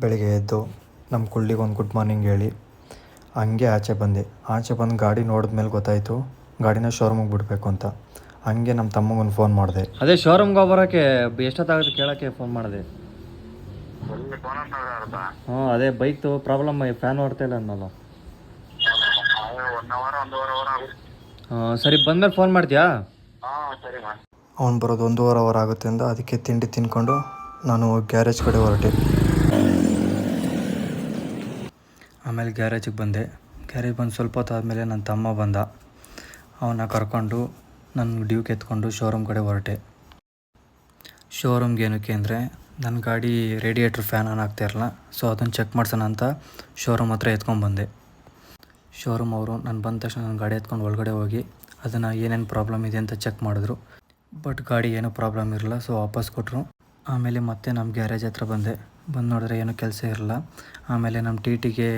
ಬೆಳಿಗ್ಗೆ ಎದ್ದು ನಮ್ಮ ಕುಳ್ಳಿಗೆ ಒಂದು ಗುಡ್ ಮಾರ್ನಿಂಗ್ ಹೇಳಿ ಹಂಗೆ ಆಚೆ ಬಂದು ಗಾಡಿ ನೋಡಿದ್ಮೇಲೆ ಗೊತ್ತಾಯಿತು ಗಾಡಿನ ಶೋರೂಮಿಗೆ ಬಿಡಬೇಕು ಅಂತ. ಹಂಗೆ ನಮ್ಮ ತಮ್ಮಗೊಂದು ಫೋನ್ ಮಾಡಿದೆ. ಅದೇ ಶೋರೂಮ್ಗೆ ಬರೋಕ್ಕೆ ಎಷ್ಟೊತ್ತಾಗುತ್ತೆ ಕೇಳೋಕ್ಕೆ ಫೋನ್ ಮಾಡಿದೆ. ಹ್ಞೂ ಅದೇ ಬೈಕ್ದು ಪ್ರಾಬ್ಲಮ್, ಫ್ಯಾನ್ ಓಡ್ತಾ ಇಲ್ಲ ಅನ್ನಲ್ಲ. ಸರಿ ಬಂದಮೇಲೆ ಫೋನ್ ಮಾಡ್ತೀಯಾ? ಅವ್ನು ಬರೋದು 1.5 ಅವರ್ ಆಗುತ್ತೆ ಅಂದ. ಅದಕ್ಕೆ ತಿಂಡಿ ತಿನ್ಕೊಂಡು ನಾನು ಗ್ಯಾರೇಜ್ ಕಡೆ ಹೊರಟೆ. ಆಮೇಲೆ ಗ್ಯಾರೇಜಿಗೆ ಬಂದೆ. ಗ್ಯಾರೇಜ್ ಬಂದು ಸ್ವಲ್ಪ ಹೊತ್ತು ಆದಮೇಲೆ ನನ್ನ ತಮ್ಮ ಬಂದ. ಅವನ್ನ ಕರ್ಕೊಂಡು ನನ್ನ ಡ್ಯೂಕ್ ಎತ್ಕೊಂಡು ಶೋರೂಮ್ ಕಡೆ ಹೊರಟೆ. ಶೋರೂಮ್ಗೆ ಏನಕ್ಕೆ ಅಂದರೆ ನನ್ನ ಗಾಡಿ ರೇಡಿಯೇಟ್ರ್ ಫ್ಯಾನ್ ಆನ್ ಆಗ್ತಾಯಿರಲ್ಲ, ಸೊ ಅದನ್ನು ಚೆಕ್ ಮಾಡ್ಸೋಣ ಅಂತ ಶೋರೂಮ್ ಹತ್ರ ಎತ್ಕೊಂಡ್ಬಂದೆ. ಶೋರೂಮ್ ಅವರು ನಾನು ಬಂದ ತಕ್ಷಣ ನನ್ನ ಗಾಡಿ ಎತ್ಕೊಂಡು ಒಳಗಡೆ ಹೋಗಿ ಅದನ್ನು ಏನೇನು ಪ್ರಾಬ್ಲಮ್ ಇದೆ ಅಂತ ಚೆಕ್ ಮಾಡಿದ್ರು. ಬಟ್ ಗಾಡಿ ಏನೂ ಪ್ರಾಬ್ಲಮ್ ಇರಲ್ಲ, ಸೊ ವಾಪಸ್ ಕೊಟ್ಟರು. ಆಮೇಲೆ ಮತ್ತೆ ನಮ್ಮ ಗ್ಯಾರೇಜ್ ಹತ್ರ ಬಂದು ನೋಡಿದ್ರೆ ಏನೂ ಕೆಲಸ ಇರಲ್ಲ. ಆಮೇಲೆ ನಮ್ಮ ಟಿಗೆ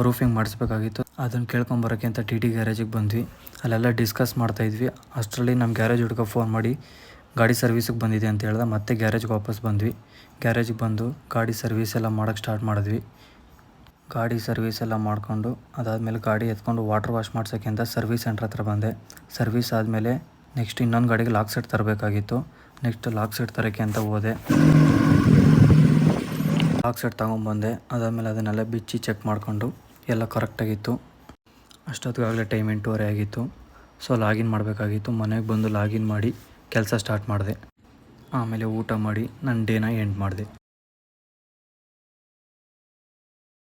ರೂಫಿಂಗ್ ಮಾಡಿಸ್ಬೇಕಾಗಿತ್ತು. ಅದನ್ನು ಕೇಳ್ಕೊಂಬರೋಕ್ಕೆ ಅಂತ ಟಿ ಗ್ಯಾರೇಜಿಗೆ ಬಂದ್ವಿ. ಅಲ್ಲೆಲ್ಲ ಡಿಸ್ಕಸ್ ಮಾಡ್ತಾಯಿದ್ವಿ. ಅಷ್ಟರಲ್ಲಿ ನಮ್ಮ ಗ್ಯಾರೇಜ್ ಹುಡುಗ ಫೋನ್ ಮಾಡಿ ಗಾಡಿ ಸರ್ವಿಸಿಗೆ ಬಂದಿದೆ ಅಂತ ಹೇಳ್ದೆ. ಮತ್ತೆ ಗ್ಯಾರೇಜ್ಗೆ ವಾಪಸ್ ಬಂದ್ವಿ. ಗ್ಯಾರೇಜಿಗೆ ಬಂದು ಗಾಡಿ ಸರ್ವಿಸ್ ಎಲ್ಲ ಮಾಡೋಕ್ಕೆ ಸ್ಟಾರ್ಟ್ ಮಾಡಿದ್ವಿ. ಗಾಡಿ ಸರ್ವಿಸ್ ಎಲ್ಲ ಮಾಡಿಕೊಂಡು ಅದಾದಮೇಲೆ ಗಾಡಿ ಎತ್ಕೊಂಡು ವಾಟರ್ ವಾಶ್ ಮಾಡ್ಸೋಕ್ಕೆ ಅಂತ ಸರ್ವಿಸ್ ಸೆಂಟ್ರ್ ಹತ್ರ ಬಂದೆ. ಸರ್ವಿಸ್ ಆದಮೇಲೆ ನೆಕ್ಸ್ಟ್ ಇನ್ನೊಂದು ಗಾಡಿಗೆ ಲಾಕ್ ಸೆಟ್ ತರಬೇಕಾಗಿತ್ತು. ನೆಕ್ಸ್ಟ್ ಲಾಕ್ ಸೆಟ್ ತರೋಕ್ಕೆ ಅಂತ ಹೋದೆ. ಲಾಕ್ ಸೆಟ್ ತೊಗೊಂಬಂದೆ. ಅದಾದಮೇಲೆ ಅದನ್ನೆಲ್ಲ ಬಿಚ್ಚಿ ಚೆಕ್ ಮಾಡಿಕೊಂಡು ಎಲ್ಲ ಕರೆಕ್ಟಾಗಿತ್ತು. ಅಷ್ಟೊತ್ತಿಗಾಗಲೇ ಟೈಮ್ 8:30 ಆಗಿತ್ತು. ಸೊ ಲಾಗಿನ್ ಮಾಡಬೇಕಾಗಿತ್ತು. ಮನೆಗೆ ಬಂದು ಲಾಗಿನ್ ಮಾಡಿ ಕೆಲಸ ಸ್ಟಾರ್ಟ್ ಮಾಡಿದೆ. ಆಮೇಲೆ ಊಟ ಮಾಡಿ ನನ್ನ ಡೇನ ಎಂಡ್ ಮಾಡಿದೆ.